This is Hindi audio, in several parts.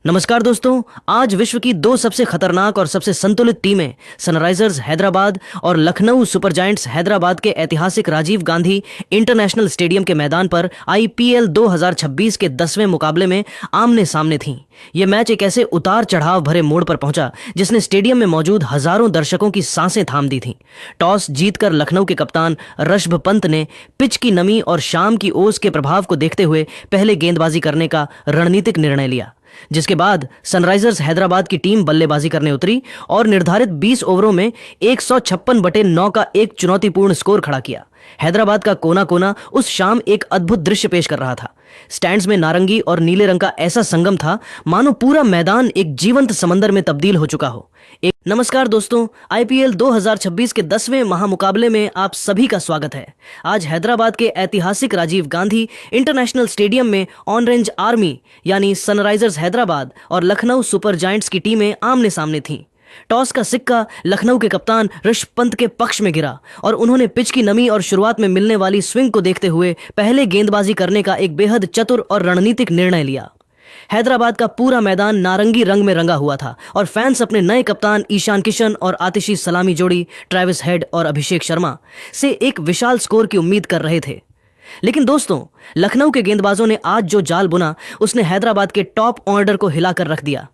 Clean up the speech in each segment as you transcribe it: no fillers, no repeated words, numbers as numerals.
नमस्कार दोस्तों। आज विश्व की दो सबसे खतरनाक और सबसे संतुलित टीमें सनराइजर्स हैदराबाद और लखनऊ सुपर जायंट्स हैदराबाद के ऐतिहासिक राजीव गांधी इंटरनेशनल स्टेडियम के मैदान पर आईपीएल 2026 के 10वें मुकाबले में आमने सामने थीं। यह मैच एक ऐसे उतार चढ़ाव भरे मोड़ पर पहुंचा जिसने स्टेडियम में मौजूद हजारों दर्शकों की सांसें थाम दी थीं। टॉस जीतकर लखनऊ के कप्तान ऋषभ पंत ने पिच की नमी और शाम की ओस के प्रभाव को देखते हुए पहले गेंदबाजी करने का रणनीतिक निर्णय लिया, जिसके बाद सनराइजर्स हैदराबाद की टीम बल्लेबाजी करने उतरी और निर्धारित 20 ओवरों में 156/9 का एक चुनौतीपूर्ण स्कोर खड़ा किया। हैदराबाद का कोना कोना उस शाम एक अद्भुत दृश्य पेश कर रहा था। स्टैंड्स में नारंगी और नीले रंग का ऐसा संगम था मानो पूरा मैदान एक जीवंत समंदर में तब्दील हो चुका हो। नमस्कार दोस्तों, आईपीएल 2026 के 10वें महामुकाबले में आप सभी का स्वागत है। आज हैदराबाद के ऐतिहासिक राजीव गांधी इंटरनेशनल स्टेडियम में ऑरेंज आर्मी यानी सनराइजर्स हैदराबाद और लखनऊ सुपर जायंट्स की टीमें आमने सामने थीं। टॉस का सिक्का लखनऊ के कप्तान ऋषभ पंत के पक्ष में गिरा और उन्होंने पिच की नमी और शुरुआत में मिलने वाली स्विंग को देखते हुए पहले गेंदबाजी करने का एक बेहद चतुर और रणनीतिक निर्णय लिया। हैदराबाद का पूरा मैदान नारंगी रंग में रंगा हुआ था और फैंस अपने नए कप्तान ईशान किशन और आतिशी सलामी जोड़ी ट्रेविस हेड और अभिषेक शर्मा से एक विशाल स्कोर की उम्मीद कर रहे थे। लेकिन दोस्तों, लखनऊ के गेंदबाजों ने आज जो जाल बुना उसने हैदराबाद के टॉप ऑर्डर को हिलाकर रख दिया।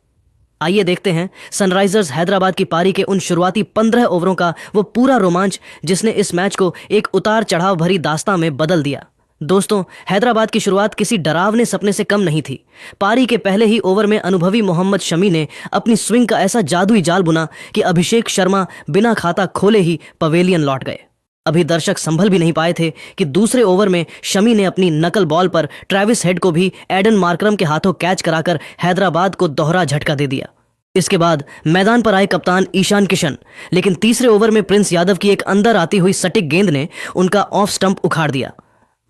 आइए देखते हैं सनराइजर्स हैदराबाद की पारी के उन शुरुआती 15 ओवरों का वो पूरा रोमांच जिसने इस मैच को एक उतार चढ़ाव भरी दास्तां में बदल दिया। दोस्तों, हैदराबाद की शुरुआत किसी डरावने सपने से कम नहीं थी। पारी के पहले ही ओवर में अनुभवी मोहम्मद शमी ने अपनी स्विंग का ऐसा जादुई जाल बुना कि अभिषेक शर्मा बिना खाता खोले ही पवेलियन लौट गए। अभी दर्शक संभल भी नहीं पाए थे कि दूसरे ओवर में शमी ने अपनी नकल बॉल पर ट्रेविस हेड को भी एडन मार्करम के हाथों कैच कराकर हैदराबाद को दोहरा झटका दे दिया। इसके बाद मैदान पर आए कप्तान ईशान किशन, लेकिन तीसरे ओवर में प्रिंस यादव की एक अंदर आती हुई सटीक गेंद ने उनका ऑफ स्टंप उखाड़ दिया।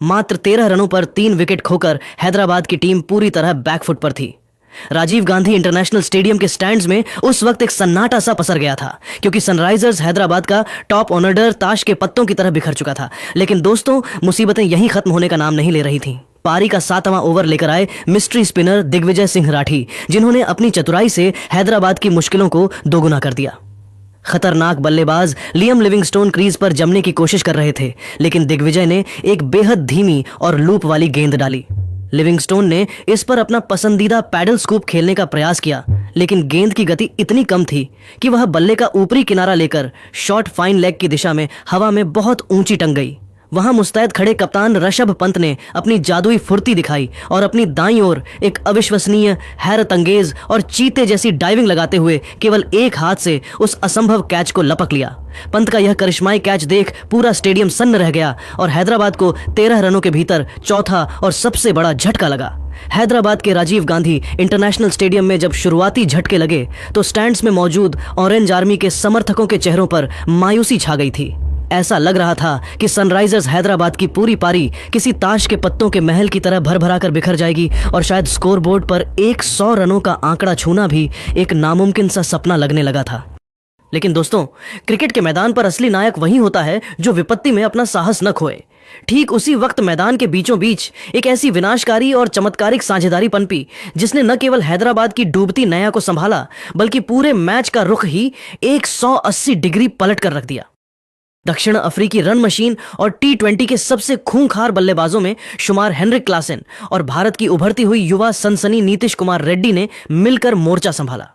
मात्र 13 रनों पर 3 विकेट खोकर हैदराबाद की टीम पूरी तरह बैकफुट पर थी। राजीव गांधी इंटरनेशनल स्टेडियम के स्टैंड्स में उस वक्त एक सन्नाटा सा पसर गया था, क्योंकि सनराइजर्स हैदराबाद का टॉप ऑर्डर ताश के पत्तों की तरह बिखर चुका था। लेकिन दोस्तों, मुसीबतें यहीं खत्म होने का नाम नहीं ले रही थीं। पारी का 7वां ओवर लेकर आए मिस्ट्री स्पिनर दिग्विजय सिंह राठी, जिन्होंने अपनी चतुराई से हैदराबाद की मुश्किलों को दोगुना कर दिया। खतरनाक बल्लेबाज लियम लिविंगस्टोन क्रीज पर जमने की कोशिश कर रहे थे, लेकिन दिग्विजय ने एक बेहद धीमी और लूप वाली गेंद डाली। लिविंगस्टोन ने इस पर अपना पसंदीदा पैडल स्कूप खेलने का प्रयास किया, लेकिन गेंद की गति इतनी कम थी कि वह बल्ले का ऊपरी किनारा लेकर शॉर्ट फाइन लेग की दिशा में हवा में बहुत ऊंची टंग गई। वहां मुस्तैद खड़े कप्तान ऋषभ पंत ने अपनी जादुई फुर्ती दिखाई और अपनी दाईं ओर एक अविश्वसनीय, हैरत अंगेज और चीते जैसी डाइविंग लगाते हुए केवल एक हाथ से उस असंभव कैच को लपक लिया। पंत का यह करिश्माई कैच देख पूरा स्टेडियम सन्न रह गया और हैदराबाद को 13 रनों के भीतर चौथा और सबसे बड़ा झटका लगा। हैदराबाद के राजीव गांधी इंटरनेशनल स्टेडियम में जब शुरुआती झटके लगे तो स्टैंड्स में मौजूद ऑरेंज आर्मी के समर्थकों के चेहरों पर मायूसी छा गई थी। ऐसा लग रहा था कि सनराइजर्स हैदराबाद की पूरी पारी किसी ताश के पत्तों के महल की तरह भर कर बिखर जाएगी और शायद स्कोरबोर्ड पर 100 रनों का आंकड़ा छूना भी एक नामुमकिन सा सपना लगने लगा था। लेकिन दोस्तों, क्रिकेट के मैदान पर असली नायक वही होता है जो विपत्ति में अपना साहस न खोए। ठीक उसी वक्त मैदान के बीचों बीच एक ऐसी विनाशकारी और चमत्कारिक साझेदारी पनपी जिसने न केवल हैदराबाद की डूबती नैया को संभाला, बल्कि पूरे मैच का रुख ही 180 डिग्री पलट कर रख दिया। दक्षिण अफ्रीकी रन मशीन और टी20 के सबसे खूंखार बल्लेबाजों में शुमार हेनरिक क्लासेन और भारत की उभरती हुई युवा सनसनी नीतीश कुमार रेड्डी ने मिलकर मोर्चा संभाला।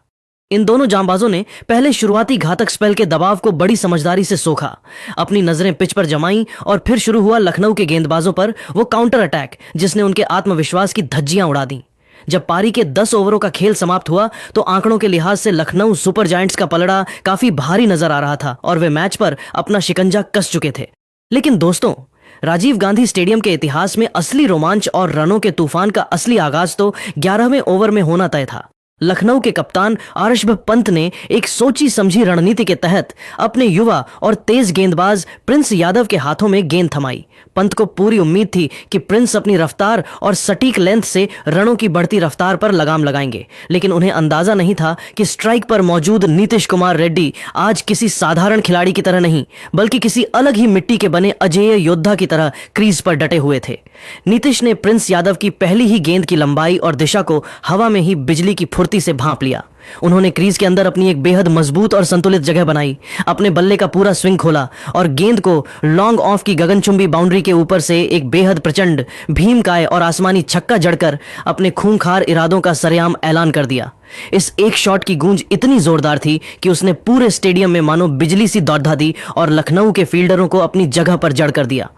इन दोनों जांबाजों ने पहले शुरुआती घातक स्पेल के दबाव को बड़ी समझदारी से सोखा, अपनी नजरें पिच पर जमाईं और फिर शुरू हुआ लखनऊ के गेंदबाजों पर वो काउंटर अटैक जिसने उनके आत्मविश्वास की धज्जियां उड़ा दी। जब पारी के 10 ओवरों का खेल समाप्त हुआ तो आंकड़ों के लिहाज से लखनऊ सुपर जायंट्स का पलड़ा काफी भारी नजर आ रहा था और वे मैच पर अपना शिकंजा कस चुके थे। लेकिन दोस्तों, राजीव गांधी स्टेडियम के इतिहास में असली रोमांच और रनों के तूफान का असली आगाज तो 11वें ओवर में होना तय था। लखनऊ के कप्तान ऋषभ पंत ने एक सोची समझी रणनीति के तहत अपने युवा और तेज गेंदबाज प्रिंस यादव के हाथों में गेंद थमाई। पंत को पूरी उम्मीद थी कि प्रिंस अपनी रफ्तार और सटीक लेंथ से रनों की बढ़ती रफ्तार पर लगाम लगाएंगे, लेकिन उन्हें अंदाजा नहीं था कि स्ट्राइक पर मौजूद नीतीश कुमार रेड्डी आज किसी साधारण खिलाड़ी की तरह नहीं, बल्कि किसी अलग ही मिट्टी के बने अजेय योद्धा की तरह क्रीज पर डटे हुए थे। नीतीश ने प्रिंस यादव की पहली ही गेंद की लंबाई और दिशा को हवा में ही बिजली की फुर्ती फुर्ती से भांप लिया। उन्होंने क्रीज के अंदर अपनी एक बेहद मजबूत और संतुलित जगह बनाई, अपने बल्ले का पूरा स्विंग खोला और गेंद को लॉन्ग ऑफ की गगनचुंबी बाउंड्री के ऊपर से एक बेहद प्रचंड भीमकाय और आसमानी छक्का जड़कर अपने खूंखार इरादों का सरेआम ऐलान कर दिया। इस एक शॉट की गूंज इतनी जोरदार थी कि उसने पूरे स्टेडियम में मानो बिजली सी दौड़ा दी और लखनऊ के फील्डरों को अपनी जगह पर जड़ कर दिया।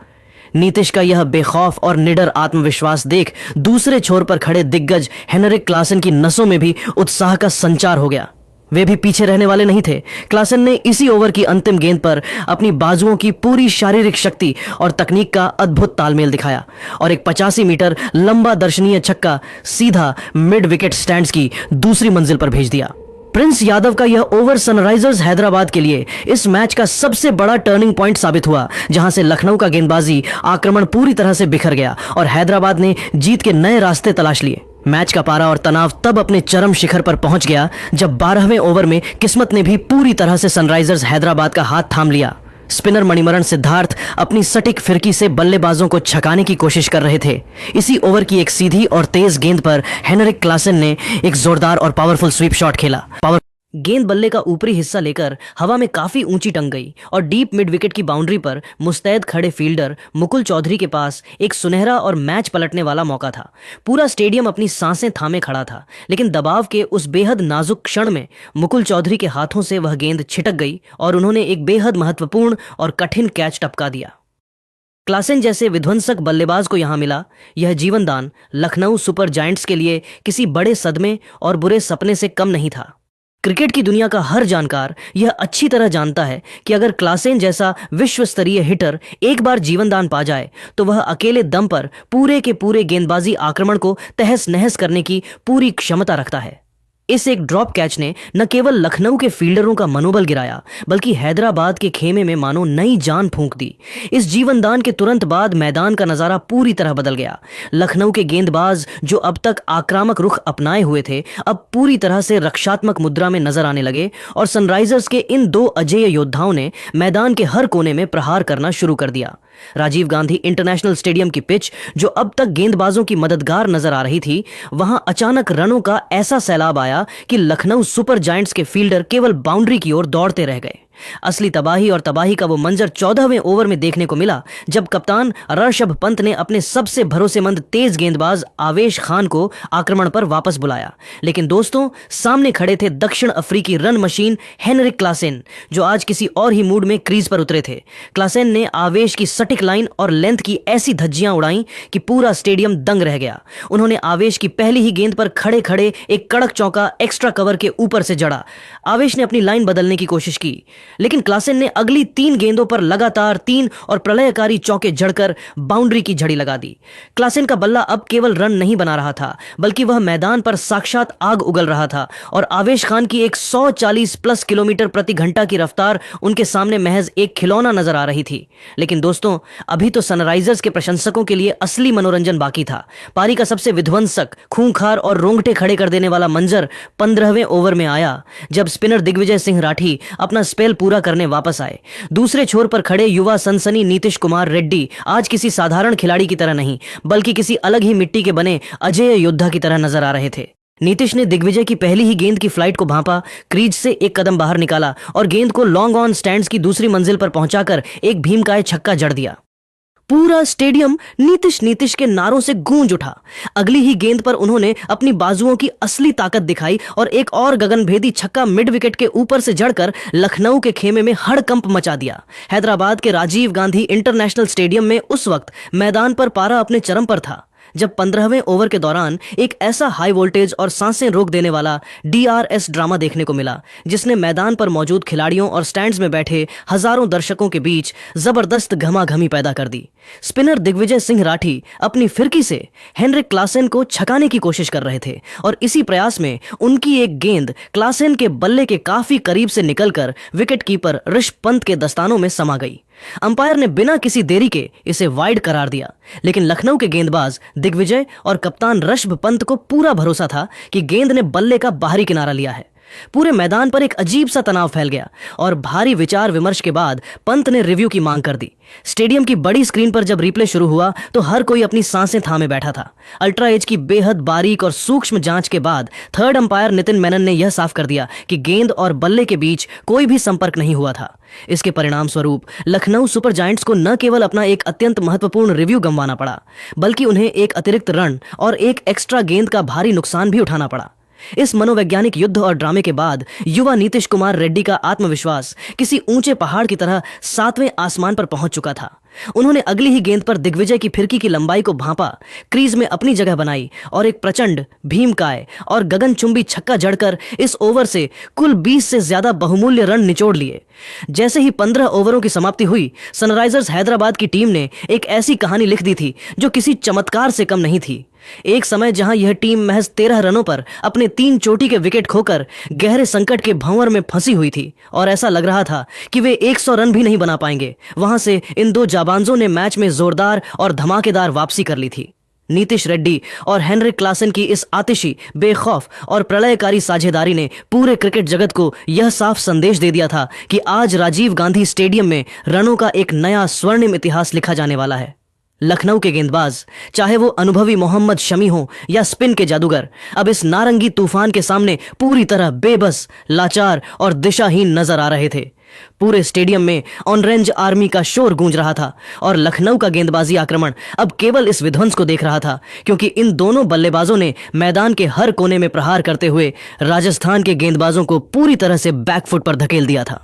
नीतिश का यह बेखौफ और निडर आत्मविश्वास देख दूसरे छोर पर खड़े दिग्गज हेनरिक क्लासन की नसों में भी उत्साह का संचार हो गया। वे भी पीछे रहने वाले नहीं थे। क्लासन ने इसी ओवर की अंतिम गेंद पर अपनी बाजुओं की पूरी शारीरिक शक्ति और तकनीक का अद्भुत तालमेल दिखाया और एक 85 मीटर लंबा दर्शनीय छक्का सीधा मिड विकेट स्टैंड्स की दूसरी मंजिल पर भेज दिया। प्रिंस यादव का यह ओवर सनराइजर्स हैदराबाद के लिए इस मैच का सबसे बड़ा टर्निंग पॉइंट साबित हुआ, जहां से लखनऊ का गेंदबाजी आक्रमण पूरी तरह से बिखर गया और हैदराबाद ने जीत के नए रास्ते तलाश लिए। मैच का पारा और तनाव तब अपने चरम शिखर पर पहुंच गया जब 12वें ओवर में किस्मत ने भी पूरी तरह से सनराइजर्स हैदराबाद का हाथ थाम लिया। स्पिनर मणिमरण सिद्धार्थ अपनी सटीक फिरकी से बल्लेबाजों को छकाने की कोशिश कर रहे थे। इसी ओवर की एक सीधी और तेज गेंद पर हेनरिक क्लासन ने एक जोरदार और पावरफुल स्वीप शॉट खेला। गेंद बल्ले का ऊपरी हिस्सा लेकर हवा में काफी ऊंची टंग गई और डीप मिड विकेट की बाउंड्री पर मुस्तैद खड़े फील्डर मुकुल चौधरी के पास एक सुनहरा और मैच पलटने वाला मौका था। पूरा स्टेडियम अपनी सांसें थामे खड़ा था, लेकिन दबाव के उस बेहद नाजुक क्षण में मुकुल चौधरी के हाथों से वह गेंद छिटक गई और उन्होंने एक बेहद महत्वपूर्ण और कठिन कैच टपका दिया। क्लासन जैसे विध्वंसक बल्लेबाज को यहां मिला यह जीवनदान लखनऊ सुपर जायंट्स के लिए किसी बड़े सदमे और बुरे सपने से कम नहीं था। क्रिकेट की दुनिया का हर जानकार यह अच्छी तरह जानता है कि अगर क्लासेन जैसा विश्व स्तरीय हिटर एक बार जीवनदान पा जाए तो वह अकेले दम पर पूरे के पूरे गेंदबाजी आक्रमण को तहस नहस करने की पूरी क्षमता रखता है। इस एक ड्रॉप कैच ने न केवल लखनऊ के फील्डरों का मनोबल गिराया बल्कि हैदराबाद के खेमे में मानो नई जान फूंक दी। इस जीवनदान के तुरंत बाद मैदान का नजारा पूरी तरह बदल गया। लखनऊ के गेंदबाज जो अब तक आक्रामक रुख अपनाए हुए थे अब पूरी तरह से रक्षात्मक मुद्रा में नजर आने लगे और सनराइजर्स के इन दो अजेय योद्धाओं ने मैदान के हर कोने में प्रहार करना शुरू कर दिया। राजीव गांधी इंटरनेशनल स्टेडियम की पिच जो अब तक गेंदबाजों की मददगार नजर आ रही थी, वहां अचानक रनों का ऐसा सैलाब आया कि लखनऊ सुपर जायंट्स के फील्डर केवल बाउंड्री की ओर दौड़ते रह गए। असली तबाही और तबाही का वो मंजर 14वें ओवर में देखने को मिला जब कप्तान ऋषभ पंत ने अपने सबसे भरोसेमंद तेज गेंदबाज आवेश खान को आक्रमण पर वापस बुलाया। लेकिन दोस्तों, सामने खड़े थे दक्षिण अफ्रीकी रन मशीन हेनरिक क्लासन, जो आज किसी और ही मूड में क्रीज पर उतरे थे। क्लासन ने आवेश की सटीक लाइन और लेंथ की ऐसी धज्जियां उड़ाई कि पूरा स्टेडियम दंग रह गया। उन्होंने आवेश की पहली ही गेंद पर खड़े खड़े एक कड़क चौका एक्स्ट्रा कवर के ऊपर से जड़ा। आवेश ने अपनी लाइन बदलने की कोशिश की, लेकिन क्लासन ने अगली 3 गेंदों पर लगातार 3 और प्रलयकारी चौके जड़कर बाउंड्री की झड़ी लगा दी। क्लासन का बल्ला अब केवल रन नहीं बना रहा था बल्कि वह मैदान पर साक्षात आग उगल रहा था और आवेश खान की 140 प्लस किलोमीटर प्रति घंटा की रफ्तार उनके सामने महज एक खिलौना नजर आ रही थी। लेकिन दोस्तों, अभी तो सनराइजर्स के प्रशंसकों के लिए असली मनोरंजन बाकी था। पारी का सबसे विध्वंसक, खूंखार और रोंगटे खड़े कर देने वाला मंजर 15वें ओवर में आया जब स्पिनर दिग्विजय सिंह राठी अपना स्पेल पूरा करने वापस आए। दूसरे छोर पर खड़े युवा सनसनी नीतिश कुमार रेड्डी आज किसी साधारण खिलाड़ी की तरह नहीं बल्कि किसी अलग ही मिट्टी के बने अजेय योद्धा की तरह नजर आ रहे थे। नीतिश ने दिग्विजय की पहली ही गेंद की फ्लाइट को भांपा, क्रीज से एक कदम बाहर निकाला और गेंद को लॉन्ग ऑन स्टैंड्स की दूसरी मंजिल पर पहुंचाकर एक भीमकाय छक्का जड़ दिया। पूरा स्टेडियम नीतिश नीतिश के नारों से गूंज उठा। अगली ही गेंद पर उन्होंने अपनी बाजुओं की असली ताकत दिखाई और एक और गगनभेदी छक्का मिड विकेट के ऊपर से जड़कर लखनऊ के खेमे में हड़कंप मचा दिया। हैदराबाद के राजीव गांधी इंटरनेशनल स्टेडियम में उस वक्त मैदान पर पारा अपने चरम पर था जब 15वें ओवर के दौरान एक ऐसा हाई वोल्टेज और सांसें रोक देने वाला DRS ड्रामा देखने को मिला जिसने मैदान पर मौजूद खिलाड़ियों और स्टैंड्स में बैठे हजारों दर्शकों के बीच जबरदस्त घमाघमी पैदा कर दी। स्पिनर दिग्विजय सिंह राठी अपनी फिरकी से हेनरिक क्लासन को छकाने की कोशिश कर रहे थे और इसी प्रयास में उनकी एक गेंद क्लासन के बल्ले के काफी करीब से निकलकर विकेटकीपर ऋषभ पंत के दस्तानों में समा गई। अंपायर ने बिना किसी देरी के इसे वाइड करार दिया, लेकिन लखनऊ के गेंदबाज दिग्विजय और कप्तान ऋषभ पंत को पूरा भरोसा था कि गेंद ने बल्ले का बाहरी किनारा लिया है। पूरे मैदान पर एक अजीब सा तनाव फैल गया और भारी विचार विमर्श के बाद पंत ने रिव्यू की मांग कर दी। स्टेडियम की बड़ी स्क्रीन पर जब रिप्ले शुरू हुआ तो हर कोई अपनी सांसें थामे बैठा था। अल्ट्रा एज की बेहद बारीक और सूक्ष्म जांच के बाद थर्ड अंपायर नितिन मेनन ने यह साफ कर दिया कि गेंद और बल्ले के बीच कोई भी संपर्क नहीं हुआ था। इसके परिणाम स्वरूप लखनऊ सुपर जायंट्स को न केवल अपना एक अत्यंत महत्वपूर्ण रिव्यू गंवाना पड़ा, बल्कि उन्हें एक अतिरिक्त रन और एक एक्स्ट्रा गेंद का भारी नुकसान भी उठाना पड़ा। इस मनोवैज्ञानिक युद्ध और ड्रामे के बाद युवा नीतीश कुमार रेड्डी का आत्मविश्वास किसी ऊंचे पहाड़ की तरह 7वें आसमान पर पहुंच चुका था। उन्होंने अगली ही गेंद पर दिग्विजय की फिरकी की लंबाई को भांपा, क्रीज में अपनी जगह बनाई और एक प्रचंड भीमकाय और गगनचुंबी छक्का जड़कर इस ओवर से कुल 20 से ज्यादा बहुमूल्य रन निचोड़ लिए। जैसे ही 15 ओवरों की समाप्ति हुई, सनराइजर्स हैदराबाद की टीम ने एक ऐसी कहानी लिख दी थी जो किसी चमत्कार से कम नहीं थी। एक समय जहां यह टीम महज 13 रनों पर अपने 3 चोटी के विकेट खोकर गहरे संकट के भंवर में फंसी हुई थी और ऐसा लग रहा था कि वे 100 रन भी नहीं बना पाएंगे, वहां से इन दो जाबांजों ने मैच में जोरदार और धमाकेदार वापसी कर ली थी। नीतीश रेड्डी और हेनरिक क्लासन की इस आतिशी, बेखौफ और प्रलयकारी साझेदारी ने पूरे क्रिकेट जगत को यह साफ संदेश दे दिया था कि आज राजीव गांधी स्टेडियम में रनों का एक नया स्वर्णिम इतिहास लिखा जाने वाला है। लखनऊ के गेंदबाज, चाहे वो अनुभवी मोहम्मद शमी हो या स्पिन के जादूगर, अब इस नारंगी तूफान के सामने पूरी तरह बेबस, लाचार और दिशाहीन नजर आ रहे थे। पूरे स्टेडियम में ऑरेंज आर्मी का शोर गूंज रहा था और लखनऊ का गेंदबाजी आक्रमण अब केवल इस विध्वंस को देख रहा था, क्योंकि इन दोनों बल्लेबाजों ने मैदान के हर कोने में प्रहार करते हुए राजस्थान के गेंदबाजों को पूरी तरह से बैकफुट पर धकेल दिया था।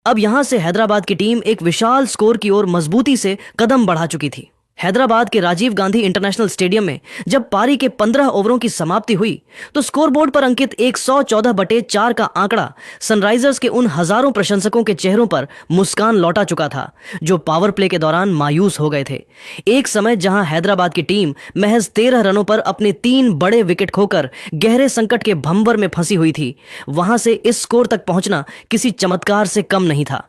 अब यहां से हैदराबाद की टीम एक विशाल स्कोर की ओर मजबूती से कदम बढ़ा चुकी थी। हैदराबाद के राजीव गांधी इंटरनेशनल स्टेडियम में जब पारी के 15 ओवरों की समाप्ति हुई तो स्कोरबोर्ड पर अंकित 114/4 का आंकड़ा सनराइजर्स के उन हजारों प्रशंसकों के चेहरों पर मुस्कान लौटा चुका था जो पावर प्ले के दौरान मायूस हो गए थे। एक समय जहां हैदराबाद की टीम महज 13 रनों पर अपने 3 बड़े विकेट खोकर गहरे संकट के भंवर में फंसी हुई थी, वहां से इस स्कोर तक पहुंचना किसी चमत्कार से कम नहीं था।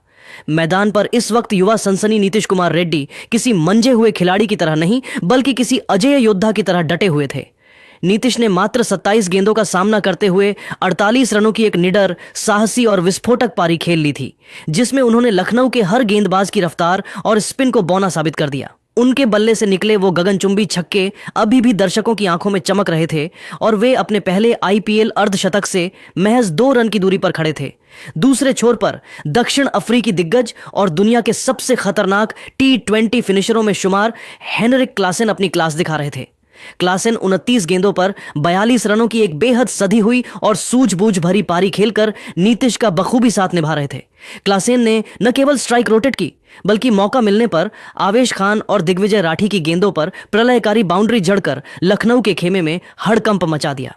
मैदान पर इस वक्त युवा सनसनी नीतीश कुमार रेड्डी किसी मंजे हुए खिलाड़ी की तरह नहीं, बल्कि किसी अजेय योद्धा की तरह डटे हुए थे। नीतीश ने मात्र 27 गेंदों का सामना करते हुए 48 रनों की एक निडर, साहसी और विस्फोटक पारी खेल ली थी, जिसमें उन्होंने लखनऊ के हर गेंदबाज की रफ्तार और स्पिन को बौना साबित कर दिया। उनके बल्ले से निकले वो गगनचुंबी छक्के अभी भी दर्शकों की आंखों में चमक रहे थे और वे अपने पहले आईपीएल अर्धशतक से महज 2 रन की दूरी पर खड़े थे। दूसरे छोर पर दक्षिण अफ्रीकी दिग्गज और दुनिया के सबसे खतरनाक T20 फिनिशरों में शुमार हेनरिक क्लासन अपनी क्लास दिखा रहे थे। क्लासन 29 गेंदों पर 42 रनों की एक बेहद सधी हुई और सूझबूझ भरी पारी खेलकर नीतीश का बखूबी साथ निभा रहे थे। क्लासन ने न केवल स्ट्राइक रोटेट की, बल्कि मौका मिलने पर आवेश खान और दिग्विजय राठी की गेंदों पर प्रलयकारी बाउंड्री जड़कर लखनऊ के खेमे में हड़कंप मचा दिया।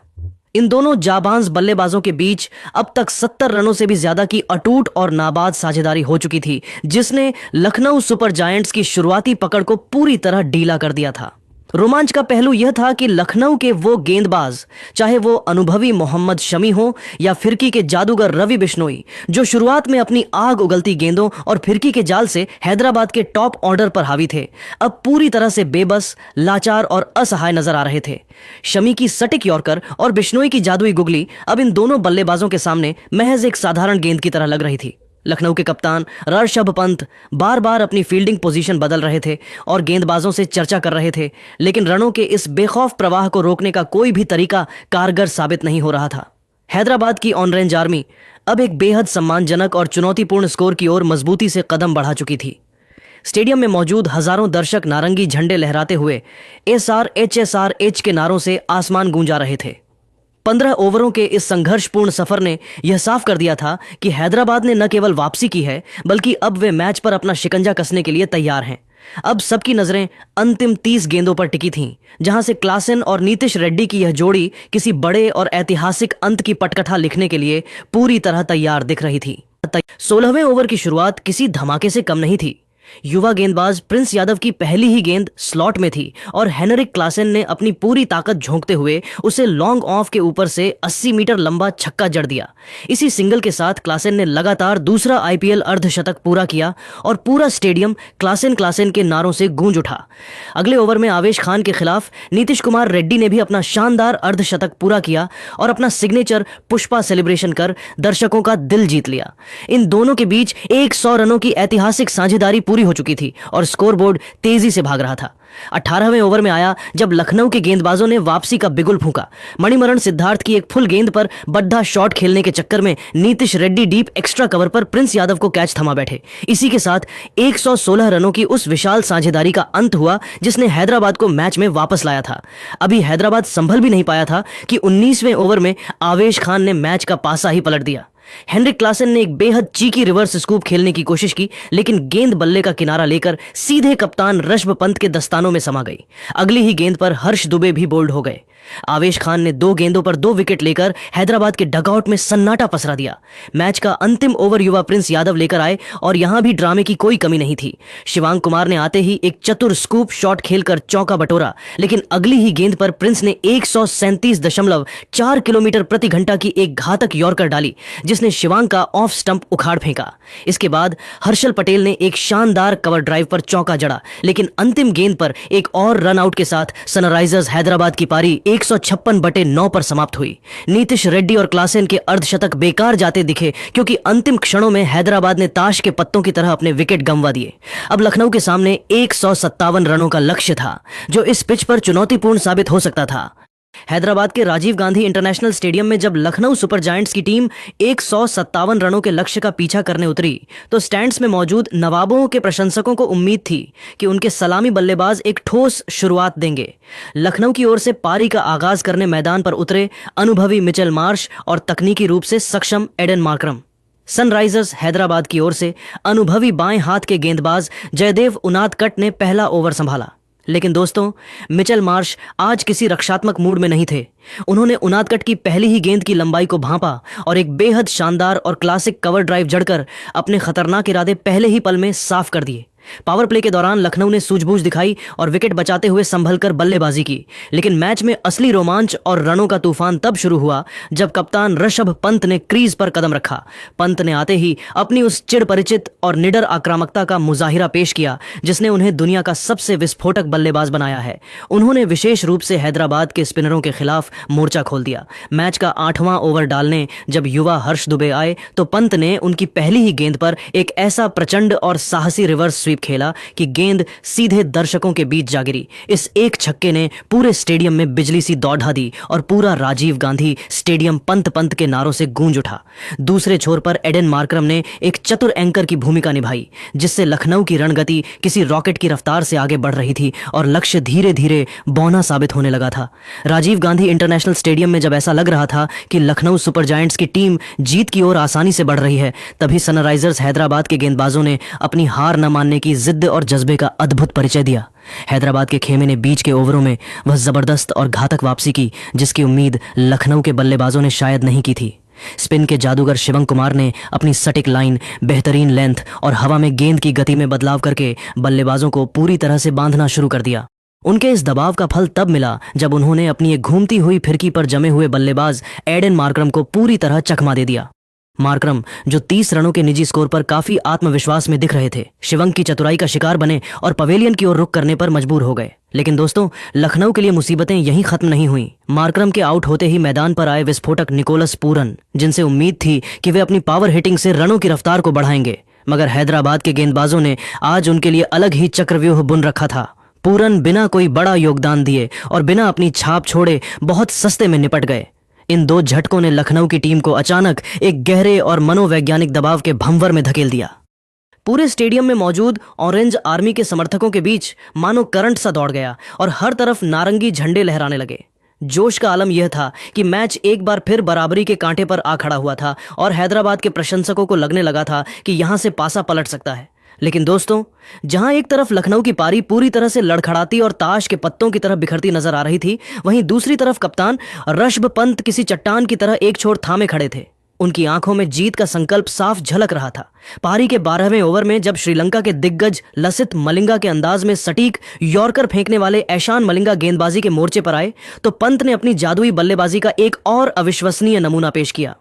इन दोनों जाबांज बल्लेबाजों के बीच अब तक 70 रनों से भी ज्यादा की अटूट और नाबाद साझेदारी हो चुकी थी, जिसने लखनऊ सुपर जायंट्स की शुरुआती पकड़ को पूरी तरह ढीला कर दिया था। रोमांच का पहलू यह था कि लखनऊ के वो गेंदबाज, चाहे वो अनुभवी मोहम्मद शमी हो या फिरकी के जादूगर रवि बिश्नोई, जो शुरुआत में अपनी आग उगलती गेंदों और फिरकी के जाल से हैदराबाद के टॉप ऑर्डर पर हावी थे, अब पूरी तरह से बेबस, लाचार और असहाय नजर आ रहे थे। शमी की सटीक यॉर्कर और बिश्नोई की जादुई गुगली अब इन दोनों बल्लेबाजों के सामने महज एक साधारण गेंद की तरह लग रही थी। लखनऊ के कप्तान ऋषभ पंत बार बार अपनी फील्डिंग पोजीशन बदल रहे थे और गेंदबाजों से चर्चा कर रहे थे, लेकिन रनों के इस बेखौफ प्रवाह को रोकने का कोई भी तरीका कारगर साबित नहीं हो रहा था। हैदराबाद की ऑरेंज आर्मी अब एक बेहद सम्मानजनक और चुनौतीपूर्ण स्कोर की ओर मजबूती से कदम बढ़ा चुकी थी। स्टेडियम में मौजूद हजारों दर्शक नारंगी झंडे लहराते हुए SRHSRH के नारों से आसमान गूंजा रहे थे। 15 ओवरों के इस संघर्षपूर्ण सफर ने यह साफ कर दिया था कि हैदराबाद ने न केवल वापसी की है, बल्कि अब वे मैच पर अपना शिकंजा कसने के लिए तैयार हैं। अब सबकी नजरें अंतिम 30 गेंदों पर टिकी थीं, जहां से क्लासन और नीतीश रेड्डी की यह जोड़ी किसी बड़े और ऐतिहासिक अंत की पटकथा लिखने के लिए पूरी तरह तैयार दिख रही थी। 16वें ओवर की शुरुआत किसी धमाके से कम नहीं थी। युवा गेंदबाज प्रिंस यादव की पहली ही गेंद स्लॉट में थी और हेनरिक क्लासेन ने अपनी पूरी ताकत झोंकते हुए उसे लॉन्ग ऑफ के ऊपर से 80 मीटर लंबा छक्का जड़ दिया। इसी सिंगल के साथ क्लासेन ने लगातार दूसरा आईपीएल अर्धशतक पूरा किया और पूरा स्टेडियम क्लासेन क्लासेन के नारों से गूंज उठा। अगले ओवर में आवेश खान के खिलाफ नीतीश कुमार रेड्डी ने भी अपना शानदार अर्धशतक पूरा किया और अपना सिग्नेचर पुष्पा सेलिब्रेशन कर दर्शकों का दिल जीत लिया। इन दोनों के बीच 100 रनों की ऐतिहासिक साझेदारी पूरी हो चुकी थी और स्कोरबोर्ड तेजी से भाग रहा था। 18वें ओवर में आया जब लखनऊ के गेंदबाजों ने वापसी का बिगुल फूंका। मणिमरण सिद्धार्थ की एक फुल गेंद पर बड्ढा शॉट खेलने के चक्कर में Nitish Reddy deep extra cover पर प्रिंस यादव को कैच थमा बैठे। इसी के साथ 116 रनों की उस विशाल साझेदारी का अंत हुआ जिसने हैदराबाद को मैच में वापस लाया था। अभी हैदराबाद संभल भी नहीं पाया था कि 19वें ओवर में आवेश खान ने मैच का पासा ही पलट दिया। हेनरिक क्लासेन ने एक बेहद चीकी रिवर्स स्कूप खेलने की कोशिश की, लेकिन गेंद बल्ले का किनारा लेकर सीधे कप्तान ऋषभ पंत के दस्तानों में समा गई। अगली ही गेंद पर हर्ष दुबे भी बोल्ड हो गए। आवेश खान ने 2 गेंदों पर 2 विकेट लेकर हैदराबाद के डगआउट में सन्नाटा पसरा दिया। मैच का अंतिम ओवर युवा प्रिंस यादव लेकर आए और यहां भी ड्रामे की कोई कमी नहीं थी। शिवांग कुमार ने आते ही एक चतुर स्कूप शॉट खेलकर चौका बटोरा, लेकिन अगली ही गेंद पर प्रिंस ने 137.4 किलोमीटर प्रति घंटा की एक घातक यॉर्कर डाली जिसने शिवांग का ऑफ स्टंप उखाड़ फेंका। इसके बाद हर्षल पटेल ने एक शानदार कवर ड्राइव पर चौका जड़ा, लेकिन अंतिम गेंद पर एक और रन आउट के साथ सनराइजर्स हैदराबाद की पारी 156/9 पर समाप्त हुई। नीतीश रेड्डी और क्लासेन के अर्धशतक बेकार जाते दिखे क्योंकि अंतिम क्षणों में हैदराबाद ने ताश के पत्तों की तरह अपने विकेट गंवा दिए। अब लखनऊ के सामने 157 रनों का लक्ष्य था जो इस पिच पर चुनौतीपूर्ण साबित हो सकता था। हैदराबाद के राजीव गांधी इंटरनेशनल स्टेडियम में जब लखनऊ सुपर जायंट्स की टीम 157 रनों के लक्ष्य का पीछा करने उतरी तो स्टैंड्स में मौजूद नवाबों के प्रशंसकों को उम्मीद थी कि उनके सलामी बल्लेबाज एक ठोस शुरुआत देंगे। लखनऊ की ओर से पारी का आगाज करने मैदान पर उतरे अनुभवी मिचेल मार्श और तकनीकी रूप से सक्षम एडन मार्करम। सनराइजर्स हैदराबाद की ओर से अनुभवी बाएं हाथ के गेंदबाज जयदेव उनादकट ने पहला ओवर संभाला, लेकिन दोस्तों मिचेल मार्श आज किसी रक्षात्मक मूड में नहीं थे। उन्होंने उनादकट की पहली ही गेंद की लंबाई को भांपा और एक बेहद शानदार और क्लासिक कवर ड्राइव जड़कर अपने खतरनाक इरादे पहले ही पल में साफ कर दिए। पावर प्ले के दौरान लखनऊ ने सूझबूझ दिखाई और विकेट बचाते हुए संभलकर बल्लेबाजी की, लेकिन मैच में असली रोमांच और रनों का तूफान तब शुरू हुआ जब कप्तान ऋषभ पंत ने क्रीज पर कदम रखा। पंत ने आते ही अपनी उस चिड़ परिचित और निडर आक्रामकता का मुजाहिरा पेश किया जिसने उन्हें दुनिया का सबसे विस्फोटक बल्लेबाज बनाया है। उन्होंने विशेष रूप से हैदराबाद के स्पिनरों के खिलाफ मोर्चा खोल दिया। मैच का 8वां ओवर डालने जब युवा हर्ष दुबे आए तो पंत ने उनकी पहली ही गेंद पर एक ऐसा प्रचंड और साहसी रिवर्स स्वीप खेला कि गेंद सीधे दर्शकों के बीच जा गिरी। इस एक छक्के ने पूरे स्टेडियम में बिजली सी दौड़ ढा दी और पूरा राजीव गांधी स्टेडियम पंत पंत के नारों से गूंज उठा। दूसरे छोर पर एडन मार्करम ने एक चतुर एंकर की भूमिका निभाई जिससे लखनऊ की रणगति किसी रॉकेट की रफ्तार से आगे बढ़ रही थी और लक्ष्य धीरे धीरे बौना साबित होने लगा था। राजीव गांधी इंटरनेशनल स्टेडियम में जब ऐसा लग रहा था कि लखनऊ सुपर जायंट्स की टीम जीत की ओर आसानी से बढ़ रही है, तभी सनराइजर्स हैदराबाद के गेंदबाजों ने अपनी हार न मानने की जिद्द और जज्बे का अद्भुत परिचय दिया। हैदराबाद के खेमे ने बीच के ओवरों में वह जबरदस्त और घातक वापसी की जिसकी उम्मीद लखनऊ के बल्लेबाजों ने शायद नहीं की थी। स्पिन के जादूगर शिवम कुमार ने अपनी सटीक लाइन, बेहतरीन लेंथ और हवा में गेंद की गति में बदलाव करके बल्लेबाजों को पूरी तरह से बांधना शुरू कर दिया। उनके इस दबाव का फल तब मिला जब उन्होंने अपनी एक घूमती हुई फिरकी पर जमे हुए बल्लेबाज एडन मार्करम को पूरी तरह चकमा दे दिया। मार्करम जो 30 रनों के निजी स्कोर पर काफी आत्मविश्वास में दिख रहे थे, शिवंग की चतुराई का शिकार बने और पवेलियन की ओर रुख करने पर मजबूर हो गए। लेकिन दोस्तों, लखनऊ के लिए मुसीबतें यहीं खत्म नहीं हुई। मार्करम के आउट होते ही मैदान पर आए विस्फोटक निकोलस पूरन, जिनसे उम्मीद थी कि वे अपनी पावर हिटिंग से रनों की रफ्तार को बढ़ाएंगे, मगर हैदराबाद के गेंदबाजों ने आज उनके लिए अलग ही चक्रव्यूह बुन रखा था। पूरन बिना कोई बड़ा योगदान दिए और बिना अपनी छाप छोड़े बहुत सस्ते में निपट गए। इन 2 झटकों ने लखनऊ की टीम को अचानक एक गहरे और मनोवैज्ञानिक दबाव के भंवर में धकेल दिया। पूरे स्टेडियम में मौजूद ऑरेंज आर्मी के समर्थकों के बीच मानो करंट सा दौड़ गया और हर तरफ नारंगी झंडे लहराने लगे। जोश का आलम यह था कि मैच एक बार फिर बराबरी के कांटे पर आ खड़ा हुआ था और हैदराबाद के प्रशंसकों को लगने लगा था कि यहां से पासा पलट सकता है। लेकिन दोस्तों, जहां एक तरफ लखनऊ की पारी पूरी तरह से लड़खड़ाती और ताश के पत्तों की तरह बिखरती नजर आ रही थी, वहीं दूसरी तरफ कप्तान ऋषभ पंत किसी चट्टान की तरह एक छोर थामे खड़े थे। उनकी आंखों में जीत का संकल्प साफ झलक रहा था। पारी के 12वें ओवर में जब श्रीलंका के दिग्गज लसिथ मलिंगा के अंदाज में सटीक यॉर्कर फेंकने वाले ऐशान मलिंगा गेंदबाजी के मोर्चे पर आए तो पंत ने अपनी जादुई बल्लेबाजी का एक और अविश्वसनीय नमूना पेश किया।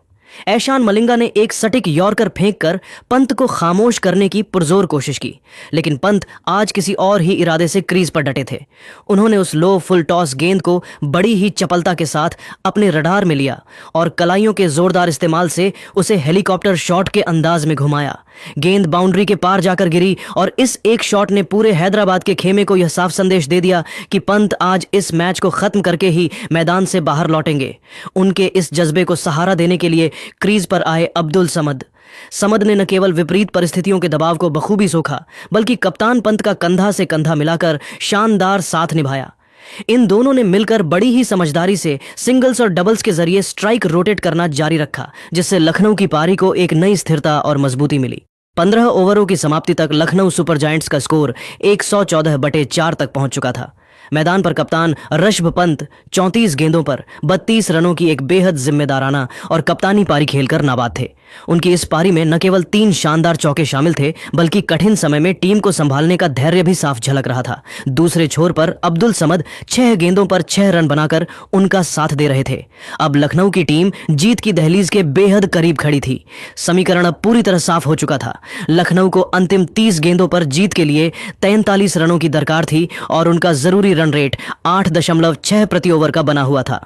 ऐशान मलिंगा ने एक सटीक यॉर्कर फेंककर पंत को खामोश करने की पुरजोर कोशिश की, लेकिन पंत आज किसी और ही इरादे से क्रीज पर डटे थे। उन्होंने उस लो फुल टॉस गेंद को बड़ी ही चपलता के साथ अपने रडार में लिया और कलाइयों के जोरदार इस्तेमाल से उसे हेलीकॉप्टर शॉट के अंदाज में घुमाया। गेंद बाउंड्री के पार जाकर गिरी और इस एक शॉट ने पूरे हैदराबाद के खेमे को यह साफ संदेश दे दिया कि पंत आज इस मैच को खत्म करके ही मैदान से बाहर लौटेंगे। उनके इस जज्बे को सहारा देने के लिए क्रीज पर आए अब्दुल समद। समद ने न केवल विपरीत परिस्थितियों के दबाव को बखूबी सोखा, बल्कि कप्तान पंत का कंधा से कंधा मिलाकर शानदार साथ निभाया। इन दोनों ने मिलकर बड़ी ही समझदारी से सिंगल्स और डबल्स के जरिए स्ट्राइक रोटेट करना जारी रखा, जिससे लखनऊ की पारी को एक नई स्थिरता और मजबूती मिली। 15 ओवरों की समाप्ति तक लखनऊ सुपर जायंट्स का स्कोर 114/4 तक पहुंच चुका था। मैदान पर कप्तान ऋषभ पंत 34 गेंदों पर 32 रनों की एक बेहद जिम्मेदाराना और कप्तानी पारी खेलकर नाबाद थे। उनकी इस पारी में न केवल 3 शानदार चौके शामिल थे, बल्कि कठिन समय में टीम को संभालने का धैर्य भी साफ झलक रहा था। दूसरे छोर पर अब्दुल समद 6 गेंदों पर 6 रन बनाकर उनका साथ दे रहे थे। अब लखनऊ की टीम जीत की दहलीज के बेहद करीब खड़ी थी। समीकरण अब पूरी तरह साफ हो चुका था। लखनऊ को अंतिम 30 गेंदों पर जीत के लिए 43 रनों की दरकार थी और उनका जरूरी रन रेट 8.6 प्रति ओवर का बना हुआ था।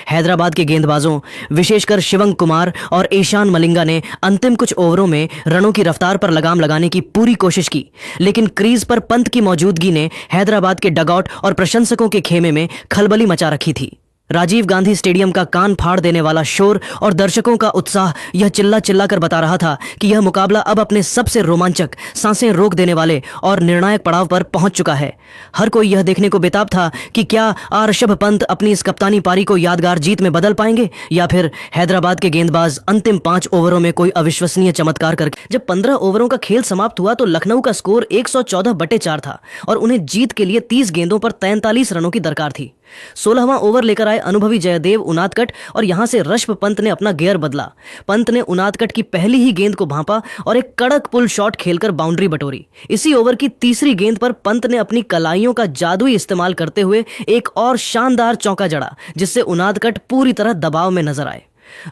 हैदराबाद के गेंदबाजों विशेषकर शिवम कुमार और ऐशान मलिंगा ने अंतिम कुछ ओवरों में रनों की रफ्तार पर लगाम लगाने की पूरी कोशिश की, लेकिन क्रीज पर पंत की मौजूदगी ने हैदराबाद के डगआउट और प्रशंसकों के खेमे में खलबली मचा रखी थी। राजीव गांधी स्टेडियम का कान फाड़ देने वाला शोर और दर्शकों का उत्साह यह चिल्ला चिल्ला कर बता रहा था कि यह मुकाबला अब अपने सबसे रोमांचक, सांसें रोक देने वाले और निर्णायक पड़ाव पर पहुंच चुका है। हर कोई यह देखने को बेताब था कि क्या ऋषभ पंत अपनी इस कप्तानी पारी को यादगार जीत में बदल पाएंगे या फिर हैदराबाद के गेंदबाज अंतिम 5 ओवरों में कोई अविश्वसनीय चमत्कार करके। जब 15 ओवरों का खेल समाप्त हुआ तो लखनऊ का स्कोर 114/4 था और उन्हें जीत के लिए 30 गेंदों पर 43 रनों की दरकार थी। 16वां ओवर लेकर आए अनुभवी जयदेव उनादकट और यहां से ऋषभ पंत ने अपना गियर बदला। पंत ने उनादकट की पहली ही गेंद को भांपा और एक कड़क पुल शॉट खेलकर बाउंड्री बटोरी। इसी ओवर की तीसरी गेंद पर पंत ने अपनी कलाइयों का जादुई इस्तेमाल करते हुए एक और शानदार चौका जड़ा, जिससे उनादकट पूरी तरह दबाव में नजर आए।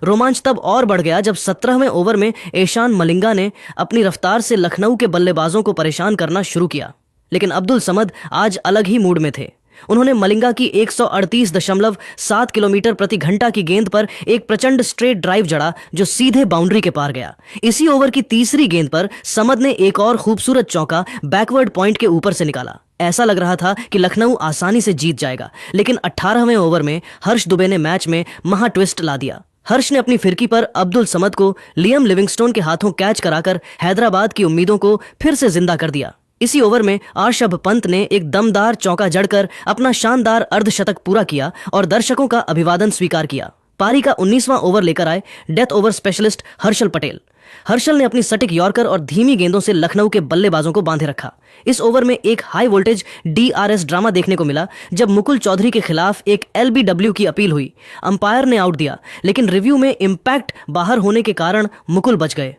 रोमांच तब और बढ़ गया जब 17वें ओवर में ऐशान मलिंगा ने अपनी रफ्तार से लखनऊ के बल्लेबाजों को परेशान करना शुरू किया, लेकिन अब्दुल समद आज अलग ही मूड में थे। उन्होंने मलिंगा की 138.7 किलोमीटर प्रति घंटा की गेंद पर एक प्रचंड स्ट्रेट ड्राइव जड़ा जो सीधे बाउंड्री के पार गया। इसी ओवर की तीसरी गेंद पर समद ने एक और खूबसूरत चौका बैकवर्ड पॉइंट के ऊपर से निकाला। ऐसा लग रहा था कि लखनऊ आसानी से जीत जाएगा, लेकिन 18वें ओवर में हर्ष दुबे ने मैच में महा ट्विस्ट ला दिया। हर्ष ने अपनी फिरकी पर अब्दुल समद को लियम लिविंगस्टोन के हाथों कैच कराकर हैदराबाद की उम्मीदों को फिर से जिंदा कर दिया। इसी ओवर में ऋषभ पंत ने एक दमदार चौका जड़कर अपना शानदार अर्धशतक पूरा किया और दर्शकों का अभिवादन स्वीकार किया। पारी का 19वां ओवर लेकर आए death over specialist Harshal Patel. Harshal ने अपनी सटीक यॉर्कर और धीमी गेंदों से लखनऊ के बल्लेबाजों को बांधे रखा। इस ओवर में एक हाई वोल्टेज DRS ड्रामा देखने को मिला जब मुकुल चौधरी के खिलाफ एक LBW की अपील हुई। अंपायर ने आउट दिया, लेकिन रिव्यू में इंपैक्ट बाहर होने के कारण मुकुल बच गए।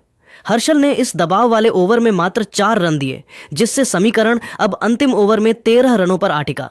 हर्षल ने इस दबाव वाले ओवर में मात्र 4 रन दिए, जिससे समीकरण अब अंतिम ओवर में 13 रनों पर आ टिका।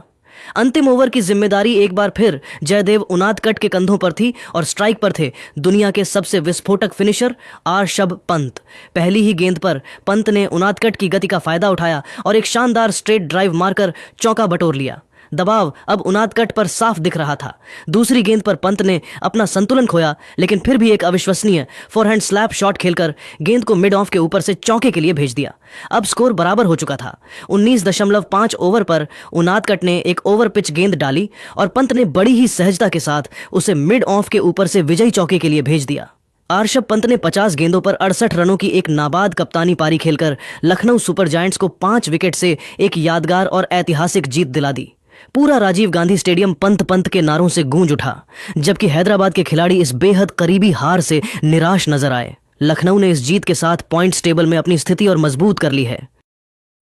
अंतिम ओवर की जिम्मेदारी एक बार फिर जयदेव उनादकट के कंधों पर थी और स्ट्राइक पर थे दुनिया के सबसे विस्फोटक फिनिशर ऋषभ पंत। पहली ही गेंद पर पंत ने उनादकट की गति का फायदा उठाया और एक शानदार स्ट्रेट ड्राइव मारकर चौका बटोर लिया। दबाव अब उनादकट पर साफ दिख रहा था। दूसरी गेंद पर पंत ने अपना संतुलन खोया, लेकिन फिर भी एक अविश्वसनीय फोरहैंड स्लैप शॉट खेलकर गेंद को मिड ऑफ के ऊपर से चौके के लिए भेज दिया। अब स्कोर बराबर हो चुका था। 19.5 ओवर पर उनादकट ने एक ओवर पिच गेंद डाली और पंत ने बड़ी ही सहजता के साथ उसे मिड ऑफ के ऊपर से विजयी चौके के लिए भेज दिया। ऋषभ पंत ने 50 गेंदों पर 68 रनों की एक नाबाद कप्तानी पारी खेलकर लखनऊ सुपर जायंट्स को 5 विकेट से एक यादगार और ऐतिहासिक जीत दिला दी। पूरा राजीव गांधी स्टेडियम पंत पंत के नारों से गूंज उठा, जबकि हैदराबाद के खिलाड़ी इस बेहद करीबी हार से निराश नजर आए। लखनऊ ने इस जीत के साथ पॉइंट्स टेबल में अपनी स्थिति और मजबूत कर ली है।